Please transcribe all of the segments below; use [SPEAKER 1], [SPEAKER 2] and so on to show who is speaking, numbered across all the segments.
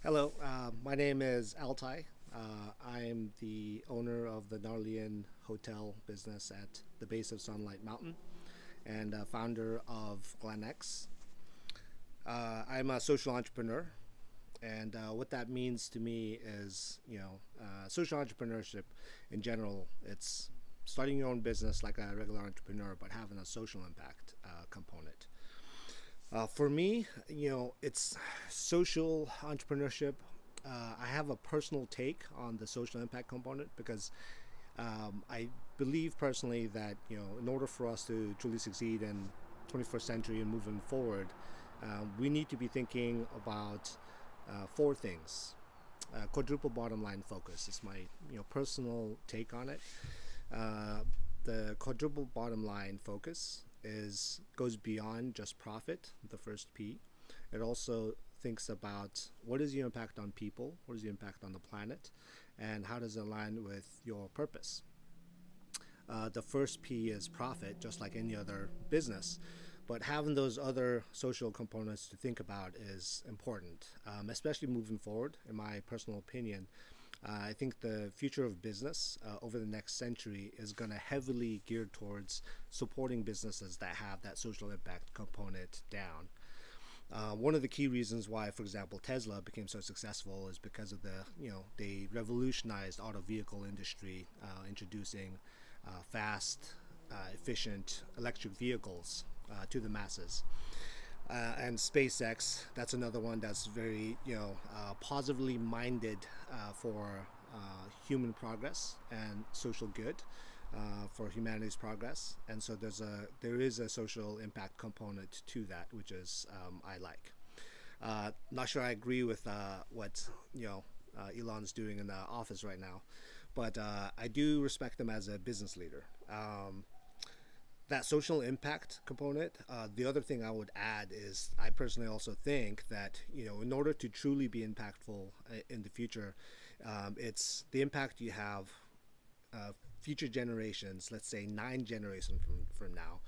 [SPEAKER 1] Hello, my name is Altai. I'm the owner of the Gnarly Inn hotel business at the base of Sunlight Mountain and founder of GlenX. I'm a social entrepreneur, and what that means to me is, social entrepreneurship in general. It's starting your own business like a regular entrepreneur, but having a social impact component. For me, it's social entrepreneurship. I have a personal take on the social impact component because I believe personally that in order for us to truly succeed in 21st century and moving forward, we need to be thinking about four things. Quadruple bottom line focus is my personal take on it. Uh, the quadruple bottom line focus is goes beyond just profit, the first P. It also thinks about what is your impact on people, what is the impact on the planet, and how does it align with your purpose. The first P is profit, just like any other business. But having those other social components to think about is important, especially moving forward, in my personal opinion. I think the future of business over the next century is going to heavily geared towards supporting businesses that have that social impact component down. One of the key reasons why, for example, Tesla became so successful is because of they revolutionized auto vehicle industry, introducing fast, efficient electric vehicles to the masses. And SpaceX, that's another one that's very, positively minded for human progress and social good, for humanity's progress. And so there is a social impact component to that, which is I like. Not sure I agree with what Elon's doing in the office right now, but I do respect him as a business leader. That social impact component. The other thing I would add is I personally also think that in order to truly be impactful in the future, it's the impact you have. Future generations, let's say 9 generations from now,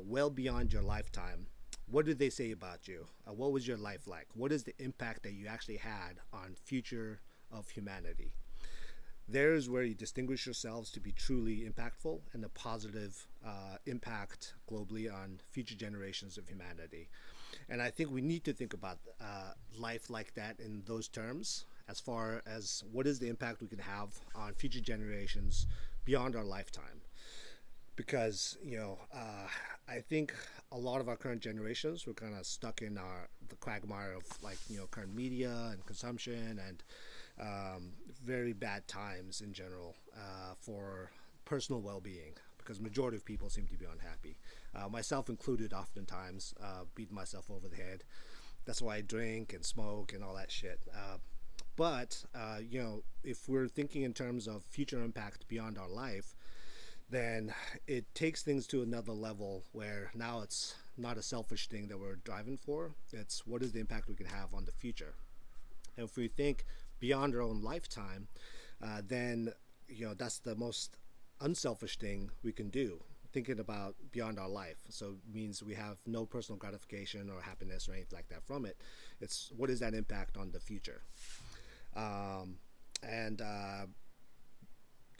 [SPEAKER 1] well beyond your lifetime. What did they say about you? What was your life like? What is the impact that you actually had on future of humanity? There is where you distinguish yourselves to be truly impactful and a positive impact globally on future generations of humanity. And I think we need to think about life like that in those terms, as far as what is the impact we can have on future generations beyond our lifetime. Because I think a lot of our current generations were kind of stuck in the quagmire of current media and consumption and very bad times in general for personal well-being, because majority of people seem to be unhappy, myself included. Oftentimes, beating myself over the head. That's why I drink and smoke and all that shit. But if we're thinking in terms of future impact beyond our life, then it takes things to another level where now it's not a selfish thing that we're driving for. It's what is the impact we can have on the future. And if we think beyond our own lifetime, then that's the most unselfish thing we can do. Thinking about beyond our life, so it means we have no personal gratification or happiness or anything like that from it. It's what is that impact on the future, and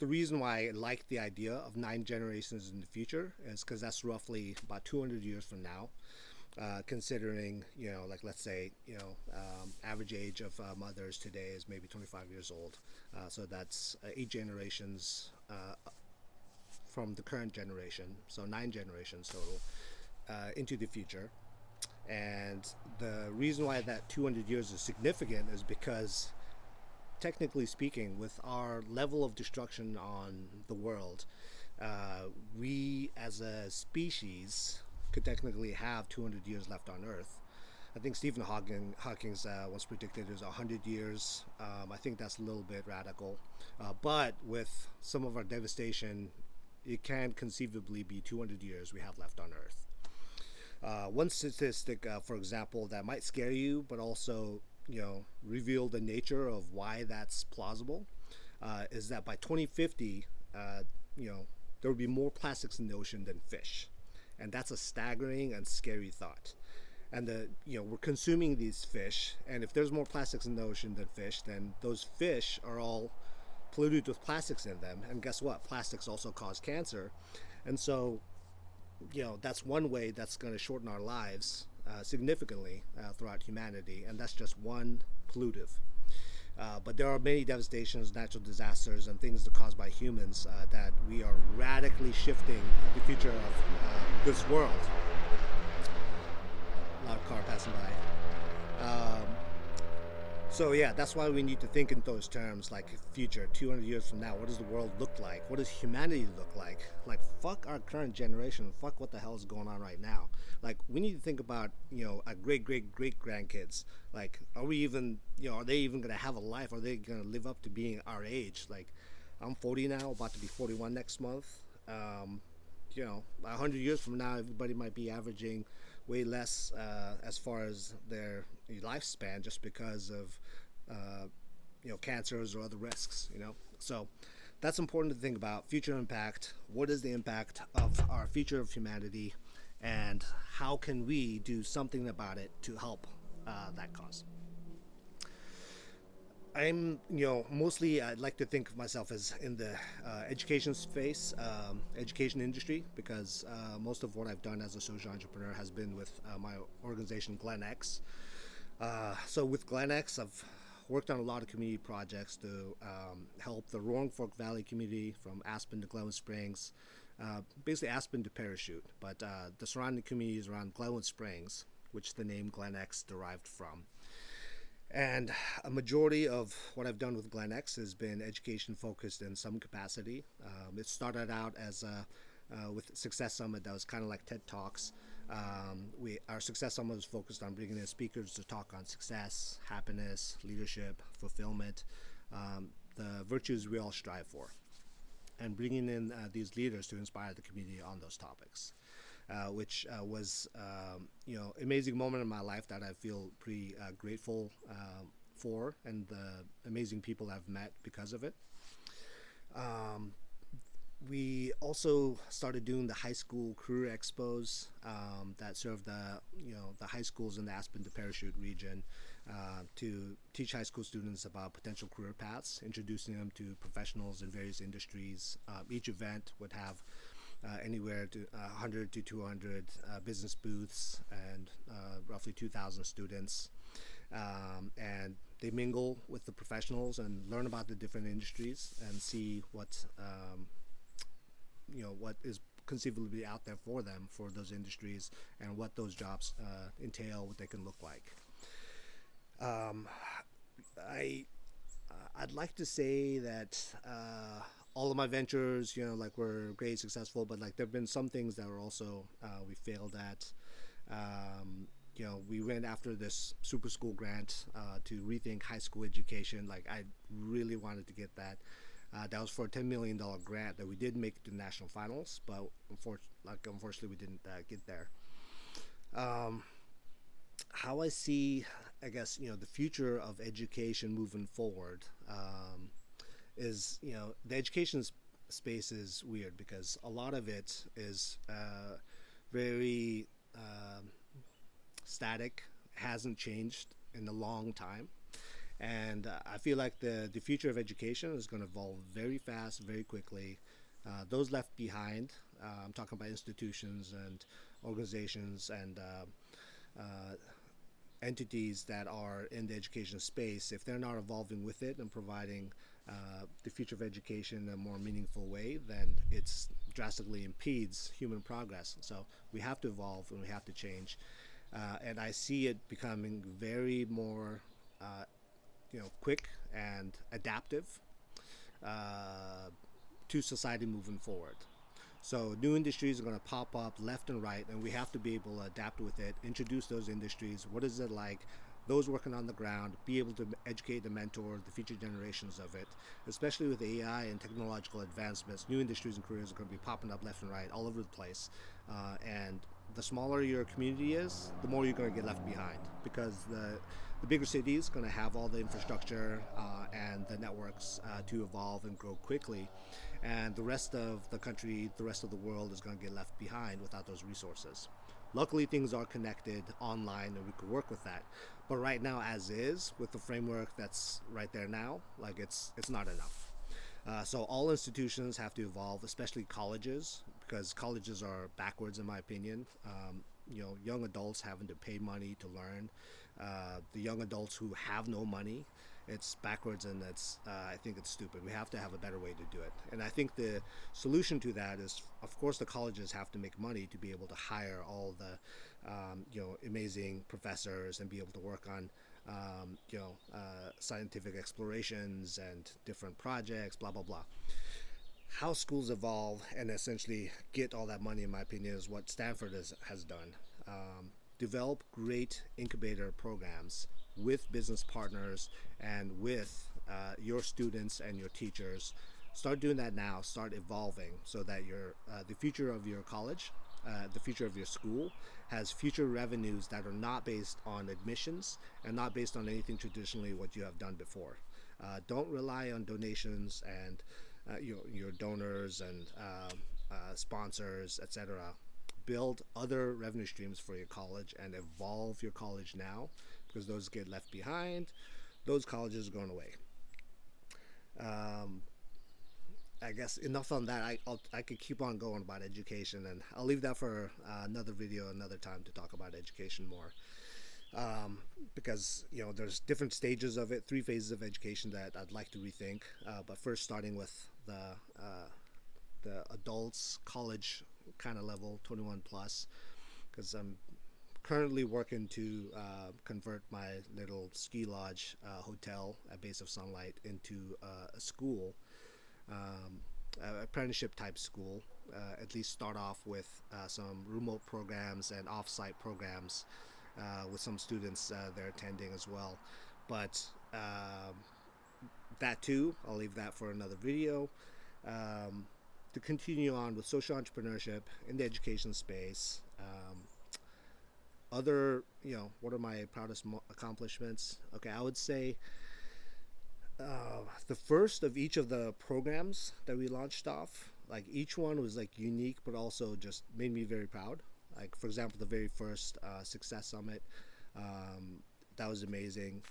[SPEAKER 1] the reason why I like the idea of 9 generations in the future is because that's roughly about 200 years from now. Considering like let's say average age of mothers today is maybe 25 years old, so that's 8 generations from the current generation, so 9 generations total into the future. And the reason why that 200 years is significant is because, technically speaking, with our level of destruction on the world, we as a species could technically have 200 years left on Earth. I think Stephen Hawking's once predicted it was 100 years. I think that's a little bit radical. But with some of our devastation, it can conceivably be 200 years we have left on Earth. One statistic, for example, that might scare you, but also reveal the nature of why that's plausible, is that by 2050, there will be more plastics in the ocean than fish, and that's a staggering and scary thought. and we're consuming these fish, and if there's more plastics in the ocean than fish, then those fish are all polluted with plastics in them, and guess what, plastics also cause cancer. And so that's one way that's going to shorten our lives significantly throughout humanity, and that's just one pollutive. But there are many devastations, natural disasters, and things that are caused by humans that we are radically shifting the future of this world. A lot of car passing by. So yeah, that's why we need to think in those terms, like future, 200 years from now, what does the world look like? What does humanity look like? Like, fuck our current generation, fuck what the hell is going on right now. Like, we need to think about, our great grandkids. Like, are we even, are they even gonna have a life? Are they gonna live up to being our age? Like, I'm 40 now, about to be 41 next month. 100 years from now, everybody might be averaging way less as far as their lifespan, just because of cancers or other risks. So that's important to think about. Future impact. What is the impact of our future of humanity, and how can we do something about it to help that cause? I'm, mostly I'd like to think of myself as in the education space, education industry, because most of what I've done as a social entrepreneur has been with my organization, GlenX. So with GlenX, I've worked on a lot of community projects to help the Roaring Fork Valley community from Aspen to Glenwood Springs, basically Aspen to Parachute, but the surrounding communities around Glenwood Springs, which the name GlenX derived from. And a majority of what I've done with GlenX has been education focused in some capacity. It started out as with Success Summit that was kind of like TED Talks. Our Success Summit was focused on bringing in speakers to talk on success, happiness, leadership, fulfillment, the virtues we all strive for, and bringing in these leaders to inspire the community on those topics. Which was amazing moment in my life that I feel pretty grateful for, and the amazing people I've met because of it. We also started doing the high school career expos that serve the high schools in the Aspen to Parachute region to teach high school students about potential career paths, introducing them to professionals in various industries. Each event would have anywhere to 100 to 200 business booths and roughly 2,000 students. And they mingle with the professionals and learn about the different industries and see what is conceivably out there for them for those industries, and what those jobs entail, what they can look like. I'd like to say that all of my ventures, were great, successful, but there have been some things that were also we failed at. We went after this super school grant to rethink high school education. I really wanted to get that. That was for a $10 million grant that we did make it to the national finals, but unfortunately we didn't get there. How I see, I guess, the future of education moving forward is, the education space is weird because a lot of it is very static, hasn't changed in a long time. And I feel like the future of education is going to evolve very fast, very quickly. Those left behind, I'm talking about institutions and organizations and entities that are in the education space, if they're not evolving with it and providing the future of education in a more meaningful way, then it's drastically impedes human progress. So we have to evolve and we have to change. And I see it becoming very more quick and adaptive to society moving forward. So new industries are going to pop up left and right, and we have to be able to adapt with it, introduce those industries. What is it like? Those working on the ground, be able to educate and mentor the future generations of it, especially with AI and technological advancements. New industries and careers are going to be popping up left and right all over the place. And the smaller your community is, the more you're going to get left behind, because the bigger city is going to have all the infrastructure and the networks to evolve and grow quickly. And the rest of the country, the rest of the world is going to get left behind without those resources. Luckily, things are connected online, and we could work with that. But right now, as is, with the framework that's right there now, like it's not enough. So all institutions have to evolve, especially colleges, because colleges are backwards in my opinion. Young adults having to pay money to learn. The young adults who have no money, it's backwards, and I think it's stupid. We have to have a better way to do it. And I think the solution to that is, of course, the colleges have to make money to be able to hire all the amazing professors and be able to work on scientific explorations and different projects, blah blah blah. How schools evolve and essentially get all that money, in my opinion, is what Stanford has done. Develop great incubator programs with business partners and with your students and your teachers. Start doing that now. Start evolving so that the future of your college, the future of your school, has future revenues that are not based on admissions and not based on anything traditionally what you have done before. Don't rely on donations and your donors and sponsors, etc. Build other revenue streams for your college and evolve your college now, because those get left behind. Those colleges are going away. I guess enough on that. I could keep on going about education, and I'll leave that for another video, another time, to talk about education more. Because there's different stages of it, 3 phases of education that I'd like to rethink. But first, starting with the adults college kind of level, 21 plus, because I'm currently working to convert my little ski lodge hotel at Base of Sunlight into a school, apprenticeship type school. At least start off with some remote programs and off-site programs with some students they're attending as well. But that too, I'll leave that for another video. To continue on with social entrepreneurship in the education space. What are my proudest accomplishments? Okay, I would say the first of each of the programs that we launched off, like each one was like unique, but also just made me very proud. Like, for example, the very first Success Summit, that was amazing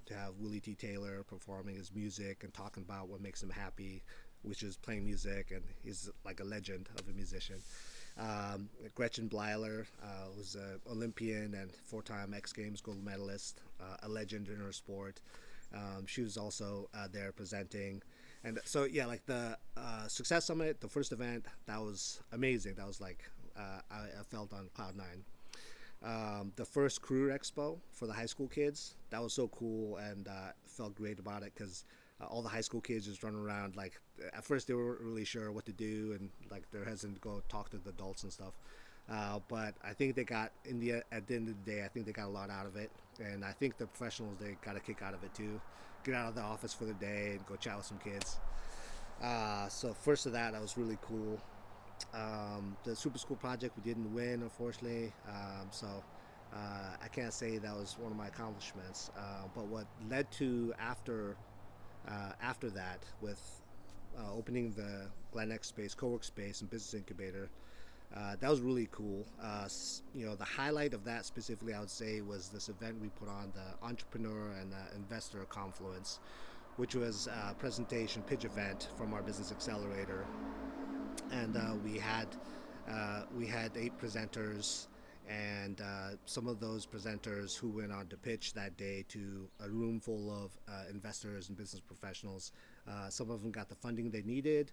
[SPEAKER 1] to have Willie T. Taylor performing his music and talking about what makes him happy, which is playing music, and he's like a legend of a musician. Gretchen Bleiler was an Olympian and 4-time X Games gold medalist, a legend in her sport. She was also there presenting. And so, yeah, like the Success Summit, the first event, that was amazing. That was like, I felt on cloud nine. The first Career Expo for the high school kids, that was so cool, and felt great about it because all the high school kids just running around. Like, at first they weren't really sure what to do, and like they're hesitant to go talk to the adults and stuff. But I think at the end of the day, I think they got a lot out of it, and I think the professionals, they got a kick out of it too. Get out of the office for the day and go chat with some kids. So first of that was really cool. The Super School project, we didn't win, unfortunately. So I can't say that was one of my accomplishments. But what led to after that, with opening the GlenX space, co-work space, and business incubator, that was really cool. The highlight of that specifically, I would say, was this event we put on, the Entrepreneur and Investor Confluence, which was a presentation pitch event from our business accelerator. And we had 8 presenters, and some of those presenters who went on to pitch that day to a room full of investors and business professionals. Some of them got the funding they needed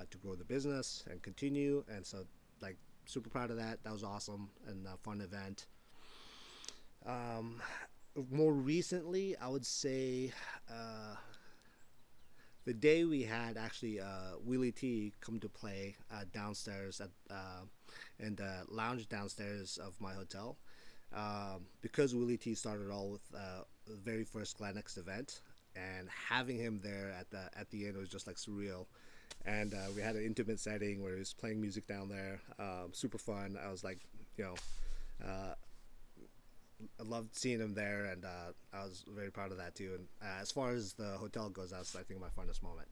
[SPEAKER 1] to grow the business and continue, and so, like, super proud of that. That was awesome and a fun event. More recently, I would say the day we had actually Willie T come to play downstairs in the lounge downstairs of my hotel, because Willie T started all with the very first GlenX event, and having him there at the end was just like surreal. And we had an intimate setting where he was playing music down there, super fun. I was like, I loved seeing him there, and I was very proud of that too. And as far as the hotel goes, that was, I think, my funnest moment.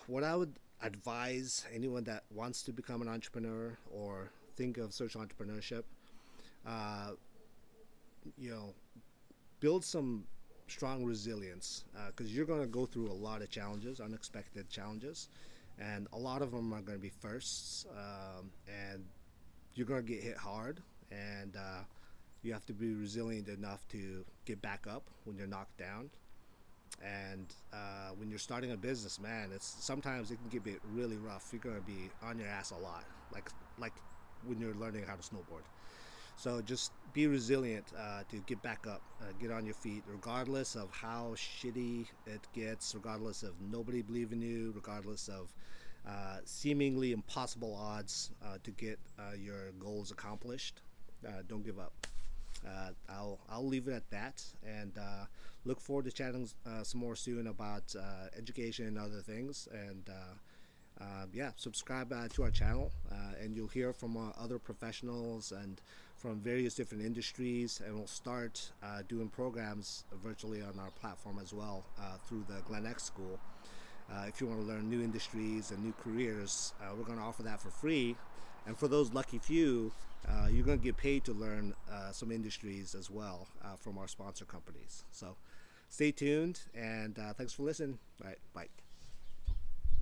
[SPEAKER 1] What I would advise anyone that wants to become an entrepreneur or think of social entrepreneurship, uh, you know, build some strong resilience because you're going to go through a lot of challenges, unexpected challenges, and a lot of them are going to be firsts, and you're going to get hit hard, and you have to be resilient enough to get back up when you're knocked down. And when you're starting a business, man, it's sometimes it can get really rough. You're going to be on your ass a lot, like when you're learning how to snowboard. So just be resilient to get back up, get on your feet, regardless of how shitty it gets, regardless of nobody believing you, regardless of seemingly impossible odds to get your goals accomplished. Don't give up. I'll leave it at that, and look forward to chatting some more soon about education and other things. And yeah, subscribe to our channel, and you'll hear from other professionals and from various different industries. And we'll start doing programs virtually on our platform as well through the GlenX School. If you want to learn new industries and new careers, we're going to offer that for free. And for those lucky few, you're going to get paid to learn some industries as well from our sponsor companies. So stay tuned, and thanks for listening. All right, bye.